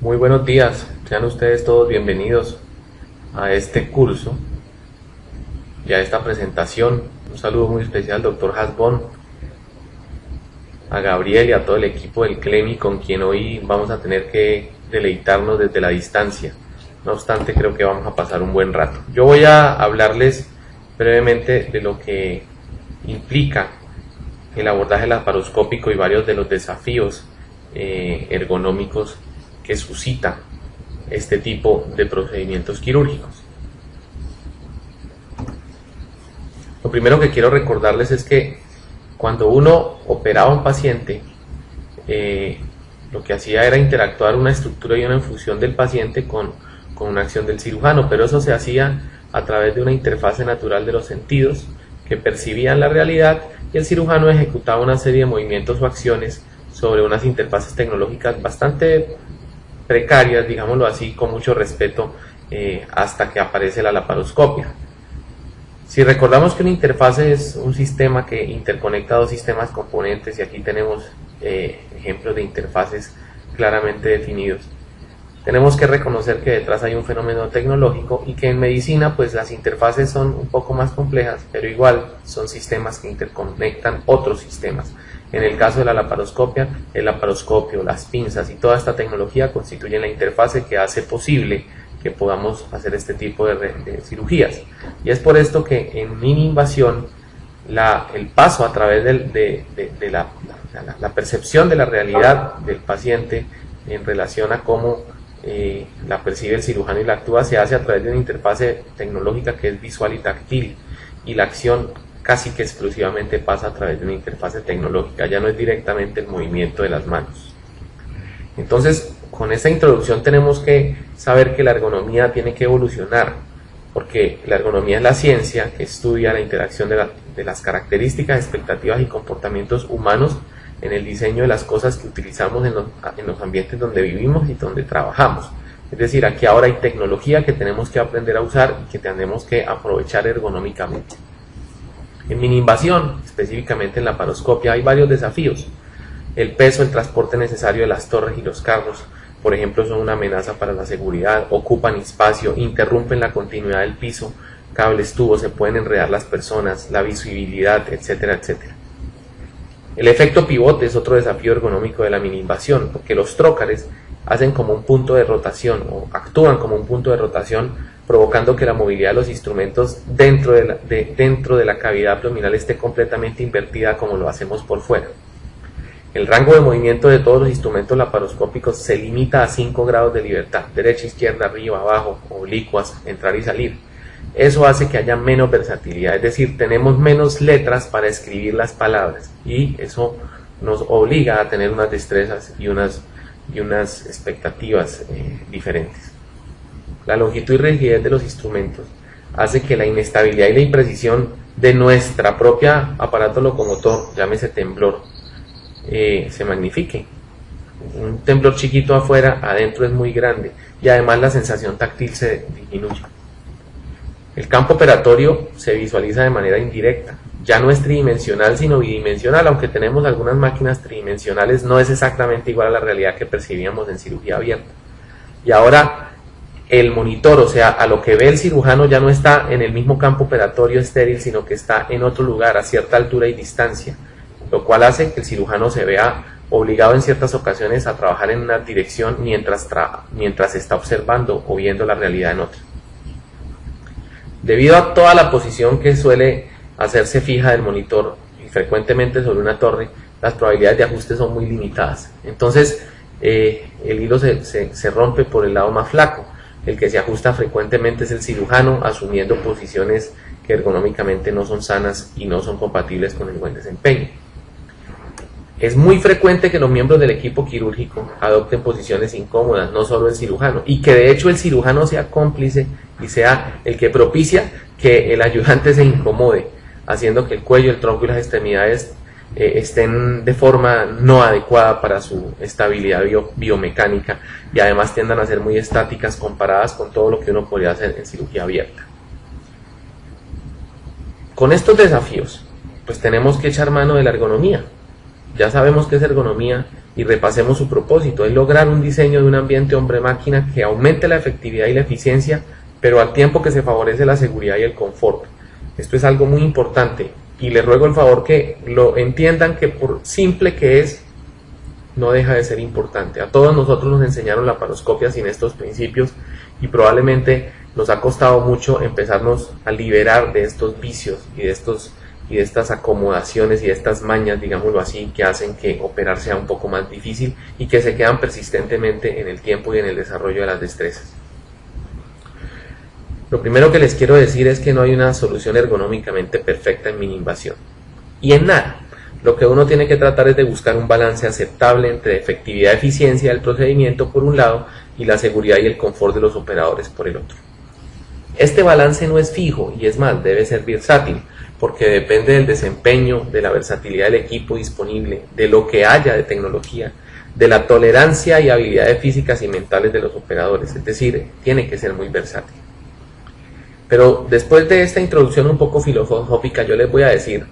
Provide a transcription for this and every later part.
Muy buenos días, sean ustedes todos bienvenidos a este curso y a esta presentación. Un saludo muy especial al doctor Hasbón, a Gabriel y a todo el equipo del CLEMI con quien hoy vamos a tener que deleitarnos desde la distancia. No obstante, creo que vamos a pasar un buen rato. Yo voy a hablarles brevemente de lo que implica el abordaje laparoscópico y varios de los desafíos ergonómicos que suscita este tipo de procedimientos quirúrgicos. Lo primero que quiero recordarles es que cuando uno operaba a un paciente, lo que hacía era interactuar una estructura y una infusión del paciente con una acción del cirujano, pero eso se hacía a través de una interfase natural de los sentidos que percibían la realidad, y el cirujano ejecutaba una serie de movimientos o acciones sobre unas interfaces tecnológicas bastante precarias, digámoslo así, con mucho respeto, hasta que aparece la laparoscopia. Si recordamos que una interfase es un sistema que interconecta dos sistemas componentes, y aquí tenemos ejemplos de interfaces claramente definidos, tenemos que reconocer que detrás hay un fenómeno tecnológico y que en medicina pues las interfaces son un poco más complejas, pero igual son sistemas que interconectan otros sistemas. En el caso de la laparoscopia, el laparoscopio, las pinzas y toda esta tecnología constituyen la interfase que hace posible que podamos hacer este tipo de cirugías. Y es por esto que en mini invasión el paso a través de la percepción de la realidad del paciente en relación a cómo la percibe el cirujano y la actúa se hace a través de una interfase tecnológica que es visual y táctil, y la acción casi que exclusivamente pasa a través de una interfase tecnológica, ya no es directamente el movimiento de las manos. Entonces, con esta introducción tenemos que saber que la ergonomía tiene que evolucionar, porque la ergonomía es la ciencia que estudia la interacción de las características, expectativas y comportamientos humanos en el diseño de las cosas que utilizamos en los ambientes donde vivimos y donde trabajamos. Es decir, aquí ahora hay tecnología que tenemos que aprender a usar y que tenemos que aprovechar ergonómicamente. En mini-invasión, específicamente en la laparoscopia, hay varios desafíos. El peso, el transporte necesario de las torres y los carros, por ejemplo, son una amenaza para la seguridad, ocupan espacio, interrumpen la continuidad del piso, cables, tubos, se pueden enredar las personas, la visibilidad, etcétera, etcétera. El efecto pivote es otro desafío ergonómico de la mini-invasión, porque los trócares hacen como un punto de rotación o actúan como un punto de rotación, provocando que la movilidad de los instrumentos dentro de la cavidad abdominal esté completamente invertida como lo hacemos por fuera. El rango de movimiento de todos los instrumentos laparoscópicos se limita a 5 grados de libertad, derecha, izquierda, arriba, abajo, oblicuas, entrar y salir. Eso hace que haya menos versatilidad, es decir, tenemos menos letras para escribir las palabras, y eso nos obliga a tener unas destrezas y unas expectativas diferentes. La longitud y rigidez de los instrumentos hace que la inestabilidad y la imprecisión de nuestra propia aparato locomotor, llámese temblor, se magnifique. Un temblor chiquito afuera, adentro es muy grande, y además la sensación táctil se disminuye. El campo operatorio se visualiza de manera indirecta, ya no es tridimensional sino bidimensional, aunque tenemos algunas máquinas tridimensionales, no es exactamente igual a la realidad que percibíamos en cirugía abierta. Y ahora el monitor, o sea, a lo que ve el cirujano, ya no está en el mismo campo operatorio estéril, sino que está en otro lugar, a cierta altura y distancia, lo cual hace que el cirujano se vea obligado en ciertas ocasiones a trabajar en una dirección mientras está observando o viendo la realidad en otra. Debido a toda la posición que suele hacerse fija del monitor y frecuentemente sobre una torre, las probabilidades de ajuste son muy limitadas. Entonces el hilo se rompe por el lado más flaco. El que se ajusta frecuentemente es el cirujano, asumiendo posiciones que ergonómicamente no son sanas y no son compatibles con el buen desempeño. Es muy frecuente que los miembros del equipo quirúrgico adopten posiciones incómodas, no solo el cirujano, y que de hecho el cirujano sea cómplice y sea el que propicia que el ayudante se incomode, haciendo que el cuello, el tronco y las extremidades estén de forma no adecuada para su estabilidad biomecánica, y además tiendan a ser muy estáticas comparadas con todo lo que uno podría hacer en cirugía abierta. Con estos desafíos, pues tenemos que echar mano de la ergonomía. Ya sabemos qué es ergonomía y repasemos su propósito. Es lograr un diseño de un ambiente hombre-máquina que aumente la efectividad y la eficiencia, pero al tiempo que se favorece la seguridad y el confort. Esto es algo muy importante y les ruego el favor que lo entiendan, que por simple que es, no deja de ser importante. A todos nosotros nos enseñaron la laparoscopia sin estos principios y probablemente nos ha costado mucho empezarnos a liberar de estos vicios y de estas acomodaciones y de estas mañas, digámoslo así, que hacen que operar sea un poco más difícil y que se quedan persistentemente en el tiempo y en el desarrollo de las destrezas. Lo primero que les quiero decir es que no hay una solución ergonómicamente perfecta en mini invasión y en nada. Lo que uno tiene que tratar es de buscar un balance aceptable entre efectividad y eficiencia del procedimiento por un lado y la seguridad y el confort de los operadores por el otro. Este balance no es fijo y es más, debe ser versátil, porque depende del desempeño, de la versatilidad del equipo disponible, de lo que haya de tecnología, de la tolerancia y habilidades físicas y mentales de los operadores, es decir, tiene que ser muy versátil. Pero después de esta introducción un poco filosófica, yo les voy a decir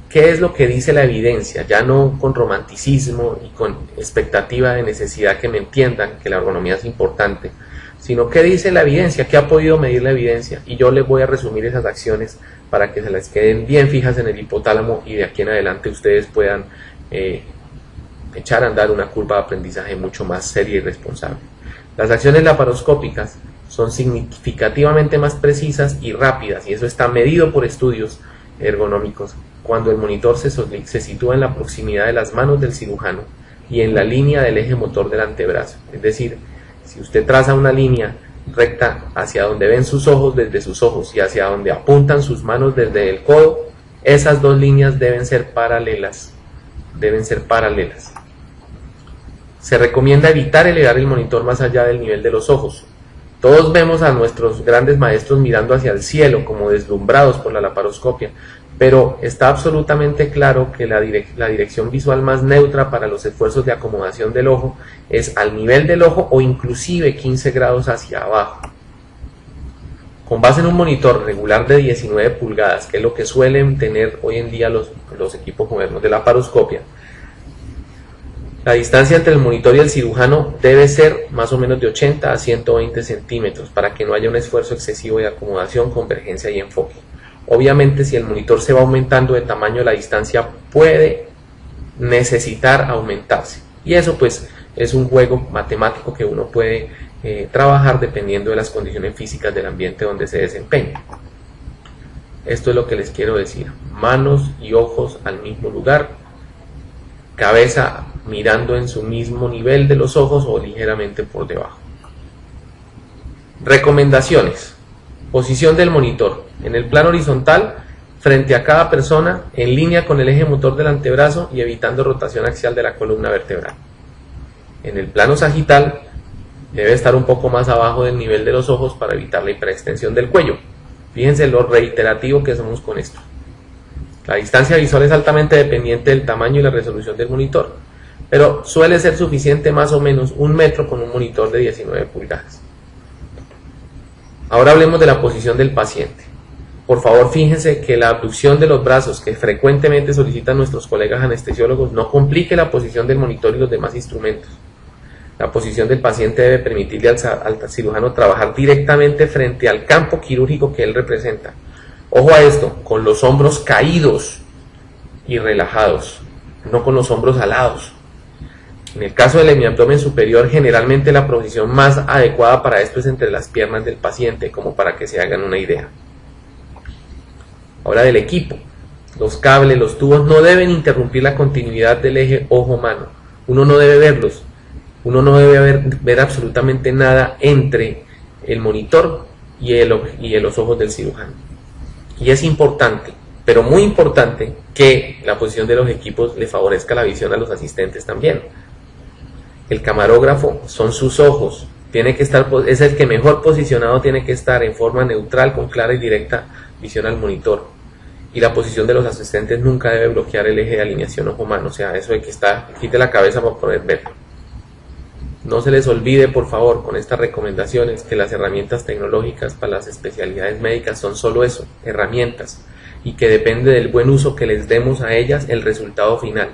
qué es lo que dice la evidencia, ya no con romanticismo y con expectativa de necesidad que me entiendan que la ergonomía es importante, sino qué dice la evidencia, qué ha podido medir la evidencia, y yo les voy a resumir esas acciones para que se las queden bien fijas en el hipotálamo y de aquí en adelante ustedes puedan echar a andar una curva de aprendizaje mucho más seria y responsable. Las acciones laparoscópicas son significativamente más precisas y rápidas, y eso está medido por estudios ergonómicos, cuando el monitor se sitúa en la proximidad de las manos del cirujano y en la línea del eje motor del antebrazo. Es decir, si usted traza una línea recta hacia donde ven sus ojos desde sus ojos y hacia donde apuntan sus manos desde el codo, esas dos líneas deben ser paralelas. Se recomienda evitar elevar el monitor más allá del nivel de los ojos. Todos vemos a nuestros grandes maestros mirando hacia el cielo como deslumbrados por la laparoscopia, pero está absolutamente claro que la dirección visual más neutra para los esfuerzos de acomodación del ojo es al nivel del ojo o inclusive 15 grados hacia abajo. Con base en un monitor regular de 19 pulgadas, que es lo que suelen tener hoy en día los equipos modernos de laparoscopia, la distancia entre el monitor y el cirujano debe ser más o menos de 80 a 120 centímetros para que no haya un esfuerzo excesivo de acomodación, convergencia y enfoque. Obviamente, si el monitor se va aumentando de tamaño, la distancia puede necesitar aumentarse. Y eso pues es un juego matemático que uno puede trabajar dependiendo de las condiciones físicas del ambiente donde se desempeña. Esto es lo que les quiero decir. Manos y ojos al mismo lugar. Cabeza mirando en su mismo nivel de los ojos o ligeramente por debajo. Recomendaciones. Posición del monitor. En el plano horizontal, frente a cada persona, en línea con el eje motor del antebrazo y evitando rotación axial de la columna vertebral. En el plano sagital, debe estar un poco más abajo del nivel de los ojos para evitar la hiperextensión del cuello. Fíjense lo reiterativo que somos con esto. La distancia visual es altamente dependiente del tamaño y la resolución del monitor, pero suele ser suficiente más o menos 1 metro con un monitor de 19 pulgadas. Ahora hablemos de la posición del paciente. Por favor, fíjense que la abducción de los brazos que frecuentemente solicitan nuestros colegas anestesiólogos no complique la posición del monitor y los demás instrumentos. La posición del paciente debe permitirle al cirujano trabajar directamente frente al campo quirúrgico que él representa. Ojo a esto, con los hombros caídos y relajados, no con los hombros alados. En el caso del hemiabdomen superior, generalmente la posición más adecuada para esto es entre las piernas del paciente, como para que se hagan una idea. Ahora del equipo. Los cables, los tubos no deben interrumpir la continuidad del eje ojo-mano. Uno no debe verlos. Uno no debe ver absolutamente nada entre el monitor y los ojos del cirujano. Y es importante, pero muy importante, que la posición de los equipos le favorezca la visión a los asistentes también. El camarógrafo son sus ojos, tiene que estar, es el que mejor posicionado tiene que estar en forma neutral con clara y directa visión al monitor. Y la posición de los asistentes nunca debe bloquear el eje de alineación ojo-mano, o sea, eso de que quite la cabeza para poder verlo. No se les olvide, por favor, con estas recomendaciones, que las herramientas tecnológicas para las especialidades médicas son solo eso, herramientas, y que depende del buen uso que les demos a ellas el resultado final.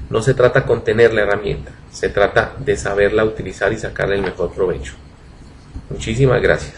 No se trata con tener la herramienta, se trata de saberla utilizar y sacarle el mejor provecho. Muchísimas gracias.